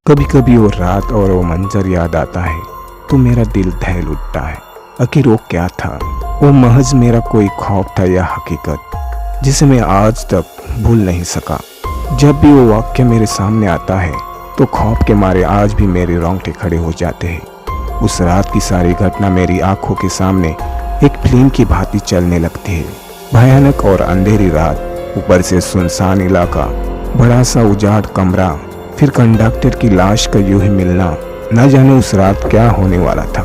कभी कभी वो रात और वो मंजर याद आता है तो मेरा दिल दहल उठता है। आखिर वो क्या था? वो महज मेरा कोई खौफ था या हकीकत जिसे मैं आज तक भूल नहीं सका। जब भी वो वाक्य मेरे सामने आता है तो खौफ के मारे आज भी मेरे रोंगटे खड़े हो जाते हैं। उस रात की सारी घटना मेरी आंखों के सामने एक फिल्म की भांति चलने लगती है। भयानक और अंधेरी रात, ऊपर से सुनसान इलाका, बड़ा सा उजाड़ कमरा, फिर कंडक्टर की लाश का यूं ही मिलना। न जाने उस रात क्या होने वाला था,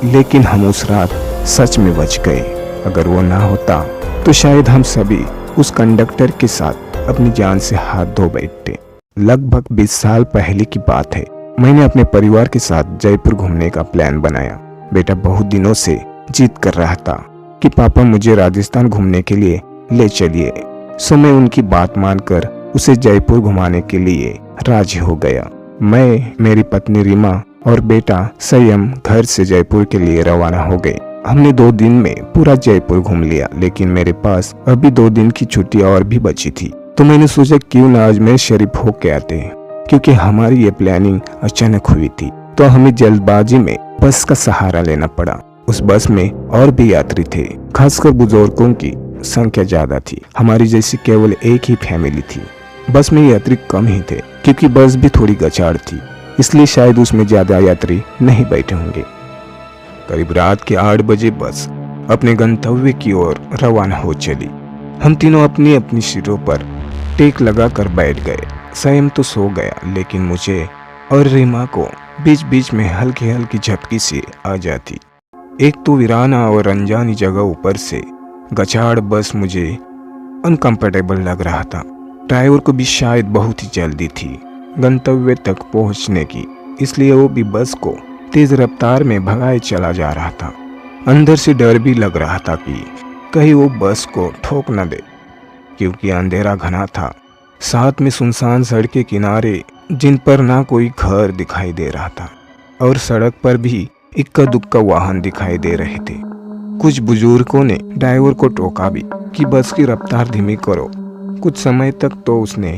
लेकिन हम उस रात सच में बच गए। अगर वो ना होता तो शायद हम सभी उस कंडक्टर के साथ अपनी जान से हाथ धो बैठते। लगभग 20 साल पहले की बात है। मैंने अपने परिवार के साथ जयपुर घूमने का प्लान बनाया। बेटा बहुत दिनों से जिद कर रहा था कि पापा मुझे राजस्थान घूमने के लिए ले चलिए। सो मैं उनकी बात मानकर उसे जयपुर घुमाने के लिए राजी हो गया। मैं, मेरी पत्नी रीमा और बेटा संयम घर से जयपुर के लिए रवाना हो गए। हमने 2 दिन में पूरा जयपुर घूम लिया, लेकिन मेरे पास अभी 2 दिन की छुट्टी और भी बची थी। तो मैंने सोचा क्यों ना आज मैं शरीफ होके आते हैं, क्योंकि हमारी ये प्लानिंग अचानक हुई थी। तो हमें जल्दबाजी में बस का सहारा लेना पड़ा। उस बस में और भी यात्री थे, खासकर बुजुर्गों की संख्या ज्यादा थी। हमारी जैसी केवल एक ही फैमिली थी। बस में यात्री कम ही थे, क्योंकि बस भी थोड़ी गचाड़ थी, इसलिए शायद उसमें ज्यादा यात्री नहीं बैठे होंगे। करीब रात के 8 बजे बस अपने गंतव्य की ओर रवाना हो चली। हम तीनों अपनी अपनी सीटों पर टेक लगाकर बैठ गए। संयम तो सो गया, लेकिन मुझे और रीमा को बीच बीच में हल्की हल्की झपकी सी आ जाती। एक तो वीराना और अनजानी जगह, ऊपर से गचाड़ बस मुझे अनकंफर्टेबल लग रहा था। ड्राइवर को भी शायद बहुत ही जल्दी थी गंतव्य तक पहुंचने की, इसलिए वो भी बस को तेज रफ्तार में भगाए चला जा रहा था। अंदर से डर भी लग रहा था कि कहीं वो बस को ठोक न दे, क्योंकि अंधेरा घना था। साथ में सुनसान सड़क के किनारे, जिन पर ना कोई घर दिखाई दे रहा था, और सड़क पर भी इक्का दुक्का वाहन दिखाई दे रहे थे। कुछ बुजुर्गों ने ड्राइवर को टोका भी कि बस की रफ्तार धीमी करो। कुछ समय तक तो उसने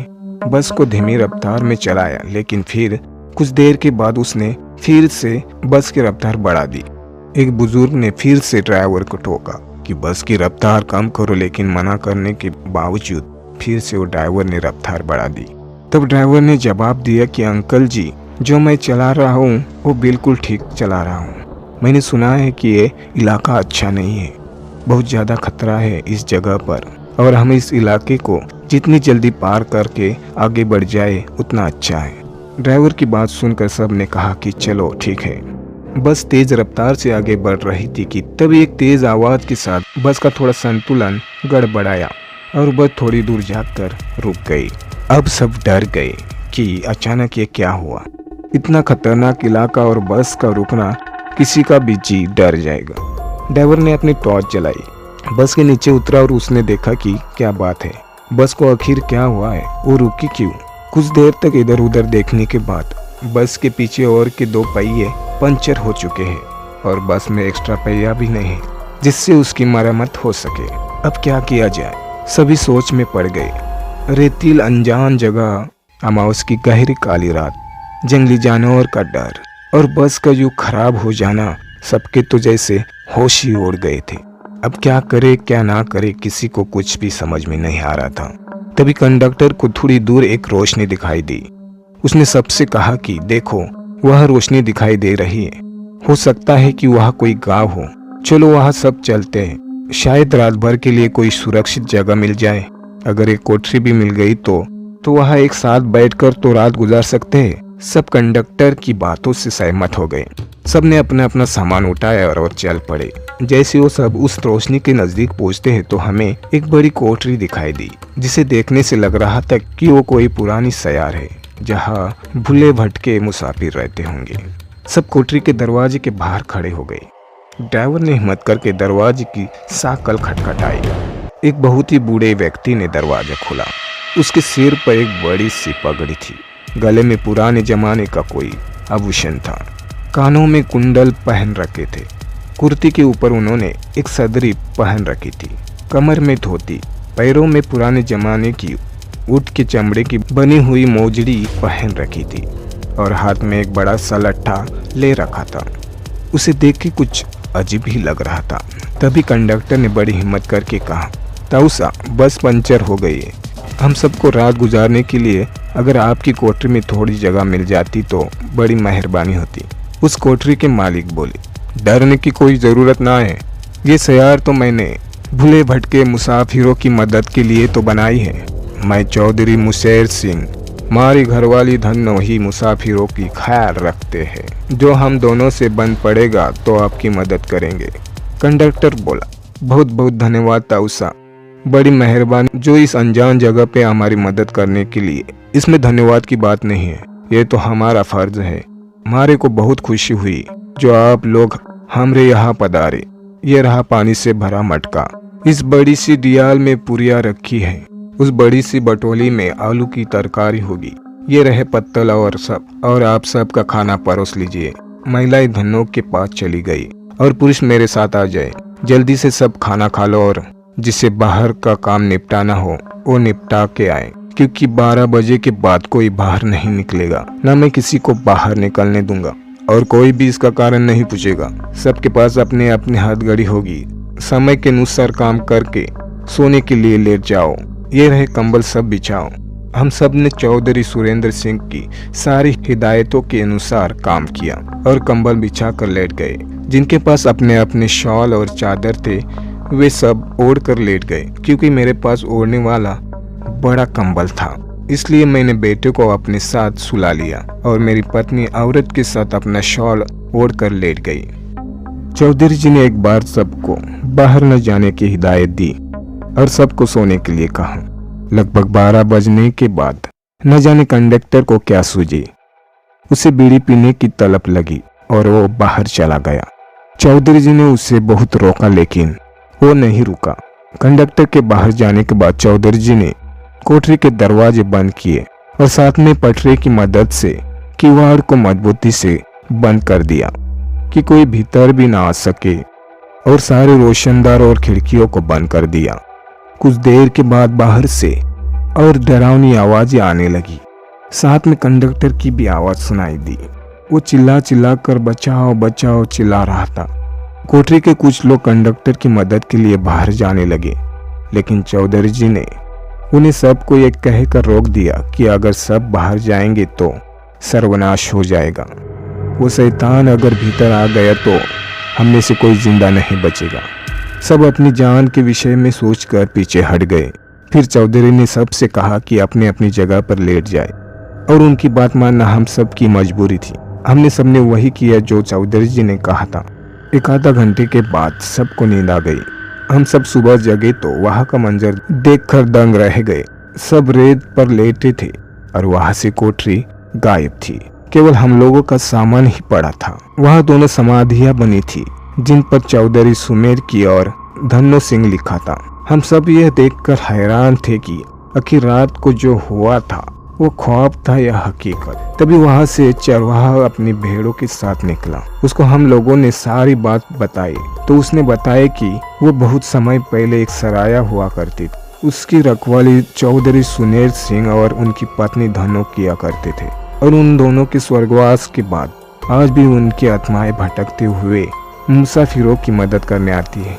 बस को धीमी रफ्तार में चलाया, लेकिन फिर कुछ देर के बाद उसने फिर से बस की रफ्तार बढ़ा दी। एक बुजुर्ग ने फिर से ड्राइवर को टोका कि बस की रफ्तार कम करो, लेकिन मना करने के बावजूद फिर से वो ड्राइवर ने रफ्तार बढ़ा दी। तब ड्राइवर ने जवाब दिया कि अंकल जी, जो मैं चला रहा हूँ वो बिल्कुल ठीक चला रहा हूँ। मैंने सुना है कि ये इलाका अच्छा नहीं है, बहुत ज़्यादा खतरा है इस जगह पर, और हम इस इलाके को जितनी जल्दी पार करके आगे बढ़ जाए उतना अच्छा है। ड्राइवर की बात सुनकर सब ने कहा कि चलो ठीक है। बस तेज रफ्तार से आगे बढ़ रही थी कि तभी एक तेज आवाज के साथ बस का थोड़ा संतुलन गड़बड़ाया और बस थोड़ी दूर जाकर रुक गई। अब सब डर गए कि अचानक ये क्या हुआ। इतना खतरनाक इलाका और बस का रुकना, किसी का भी जी डर जाएगा। ड्राइवर ने अपनी टॉर्च जलाई, बस के नीचे उतरा और उसने देखा कि क्या बात है, बस को आखिर क्या हुआ है, वो रुकी क्यों। कुछ देर तक इधर उधर देखने के बाद बस के पीछे और के 2 पहिए पंचर हो चुके हैं और बस में एक्स्ट्रा पहिया भी नहीं है जिससे उसकी मरम्मत हो सके। अब क्या किया जाए, सभी सोच में पड़ गए। रेतील अनजान जगह, अमावस की गहरी काली रात, जंगली जानवर का डर और बस का यूं खराब हो जाना, सबके तो जैसे होश ही उड़ गए थे। अब क्या करे क्या ना करे, किसी को कुछ भी समझ में नहीं आ रहा था। तभी कंडक्टर को थोड़ी दूर एक रोशनी दिखाई दी। उसने सबसे कहा कि देखो, वह रोशनी दिखाई दे रही है, हो सकता है कि वह कोई गांव हो। चलो वहां सब चलते हैं, शायद रात भर के लिए कोई सुरक्षित जगह मिल जाए। अगर एक कोठरी भी मिल गई तो वहां एक साथ बैठकर तो रात गुजार सकते हैं। सब कंडक्टर की बातों से सहमत हो गए। सबने अपना अपना सामान उठाया और चल पड़े। जैसे वो सब उस रोशनी के नजदीक पहुंचते हैं तो हमें एक बड़ी कोठरी दिखाई दी, जिसे देखने से लग रहा था कि वो कोई पुरानी सयार है जहां भूले भटके मुसाफिर रहते होंगे। सब कोठरी के दरवाजे के बाहर खड़े हो गए। ड्राइवर ने हिम्मत करके दरवाजे की साकल खटखटाई। एक बहुत ही बूढ़े व्यक्ति ने दरवाजा खोला। उसके सिर पर एक बड़ी सी पगड़ी थी, गले में पुराने जमाने का कोई आभूषण था, कानों में कुंडल पहन रखे थे। कुर्ती के ऊपर उन्होंने एक सदरी पहन रखी थी, कमर में धोती, पैरों में पुराने जमाने की ऊँट के चमड़े की बनी हुई मोजड़ी पहन रखी थी। और हाथ में एक बड़ा सा लट्ठा ले रखा था। उसे देख के कुछ अजीब ही लग रहा था। तभी कंडक्टर ने बड़ी हिम्मत करके कहा, ताऊसा बस पंचर हो गई है। हम सबको रात गुजारने के लिए अगर आपकी कोठरी में थोड़ी जगह मिल जाती तो बड़ी मेहरबानी होती। उस कोठरी के मालिक बोले, डरने की कोई ज़रूरत ना है, ये सयार तो मैंने भूले भटके मुसाफिरों की मदद के लिए तो बनाई है। मैं चौधरी मुशेर सिंह, हमारी घरवाली धन्नो ही मुसाफिरों की ख्याल रखते हैं। जो हम दोनों से बन पड़ेगा तो आपकी मदद करेंगे। कंडक्टर बोला, बहुत बहुत धन्यवाद ताऊसा, बड़ी मेहरबानी जो इस अनजान जगह पे हमारी मदद करने के लिए। इसमें धन्यवाद की बात नहीं है, ये तो हमारा फर्ज है। हमारे को बहुत खुशी हुई जो आप लोग हमरे यहाँ पधारे। ये रहा पानी से भरा मटका, इस बड़ी सी दियाल में पुरिया रखी है, उस बड़ी सी बटोली में आलू की तरकारी होगी। ये रहे पत्तल और आप सब का खाना परोस लीजिए। महिलाएं धन्नो के पास चली गई और पुरुष मेरे साथ आ जाए। जल्दी से सब खाना खा लो और जिसे बाहर का काम निपटाना हो वो निपटा के आए, क्योंकि 12 बजे के बाद कोई बाहर नहीं निकलेगा। ना मैं किसी को बाहर निकलने दूंगा और कोई भी इसका कारण नहीं पूछेगा। सबके पास अपने अपने हथकड़ी होगी। समय के अनुसार काम करके सोने के लिए लेट जाओ। ये रहे कंबल, सब बिछाओ। हम सब ने चौधरी सुरेंद्र सिंह की सारी हिदायतों के अनुसार काम किया और कंबल बिछा कर लेट गए। जिनके पास अपने अपने शॉल और चादर थे वे सब ओढ़ कर लेट गए। क्योंकि मेरे पास ओढ़ने वाला बड़ा कंबल था, इसलिए मैंने बेटे को अपने साथ सुला लिया और मेरी पत्नी औरत के साथ अपना शॉल ओढ़ कर लेट गई। चौधरी जी ने एक बार सबको बाहर न जाने की हिदायत दी और सबको सोने के लिए कहा। लगभग 12 बजने के बाद न जाने कंडक्टर को क्या सूझी, उसे बीड़ी पीने की तलब लगी और वो बाहर चला गया। चौधरी जी ने उसे बहुत रोका लेकिन वो नहीं रुका। कंडक्टर के बाहर जाने के बाद चौधरी जी ने कोठरी के दरवाजे बंद किए और साथ में पटरे की मदद से किवाड़ को मजबूती से बंद कर दिया कि कोई भीतर भी ना आ सके, और सारे रोशनदार और खिड़कियों को बंद कर दिया। कुछ देर के बाद बाहर से और डरावनी आवाजें आने लगी। साथ में कंडक्टर की भी आवाज सुनाई दी। वो चिल्ला चिल्ला कर बचाओ बचाओ चिल्ला रहा था। कोठरी के कुछ लोग कंडक्टर की मदद के लिए बाहर जाने लगे, लेकिन चौधरी जी ने उन्हें सबको ये कहकर रोक दिया कि अगर सब बाहर जाएंगे तो सर्वनाश हो जाएगा। वो शैतान अगर भीतर आ गया तो हम में से कोई जिंदा नहीं बचेगा। सब अपनी जान के विषय में सोचकर पीछे हट गए। फिर चौधरी ने सबसे कहा कि अपने अपनी जगह पर लेट जाए और उनकी बात मानना हम सब की मजबूरी थी। हमने सबने वही किया जो चौधरी जी ने कहा था। एक आधा घंटे के बाद सबको नींद आ गई। हम सब सुबह जगे तो वहां का मंजर देखकर दंग रह गए। सब रेत पर लेटे थे और वहां से कोठरी गायब थी। केवल हम लोगों का सामान ही पड़ा था। वहां दोनों समाधियां बनी थी जिन पर चौधरी सुमेर की और धन्नो सिंह लिखा था। हम सब यह देखकर हैरान थे कि आखिर रात को जो हुआ था वो ख्वाब था या हकीकत। तभी वहां से चरवाहा अपनी भेड़ों के साथ निकला। उसको हम लोगों ने सारी बात बताई तो उसने बताया कि वो बहुत समय पहले एक सराया हुआ करती थी। उसकी रखवाली चौधरी सुनेर सिंह और उनकी पत्नी धन्नो किया करते थे और उन दोनों के स्वर्गवास के बाद आज भी उनकी आत्माएं भटकते हुए मुसाफिरों की मदद करने आती है।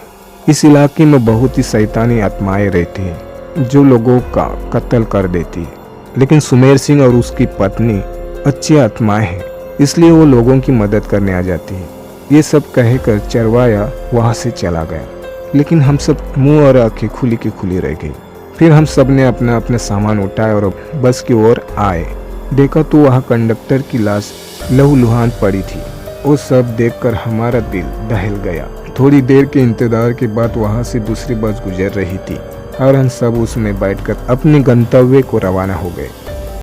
इस इलाके में बहुत ही शैतानी आत्माएं रहती हैं जो लोगों का कत्ल कर देती है, लेकिन सुमेर सिंह और उसकी पत्नी अच्छी आत्माएं हैं, इसलिए वो लोगों की मदद करने आ जाती है। ये सब कहकर चरवाया वहां से चला गया, लेकिन हम सब मुंह और आंखें खुली की खुली रह गई। फिर हम सब ने अपना अपना सामान उठाया और बस की ओर आए। देखा तो वहाँ कंडक्टर की लाश लहूलुहान पड़ी थी। वो सब देखकर हमारा दिल दहल गया। थोड़ी देर के इंतजार के बाद वहाँ से दूसरी बस गुजर रही थी और हम सब उसमें बैठकर अपने गंतव्य को रवाना हो गए।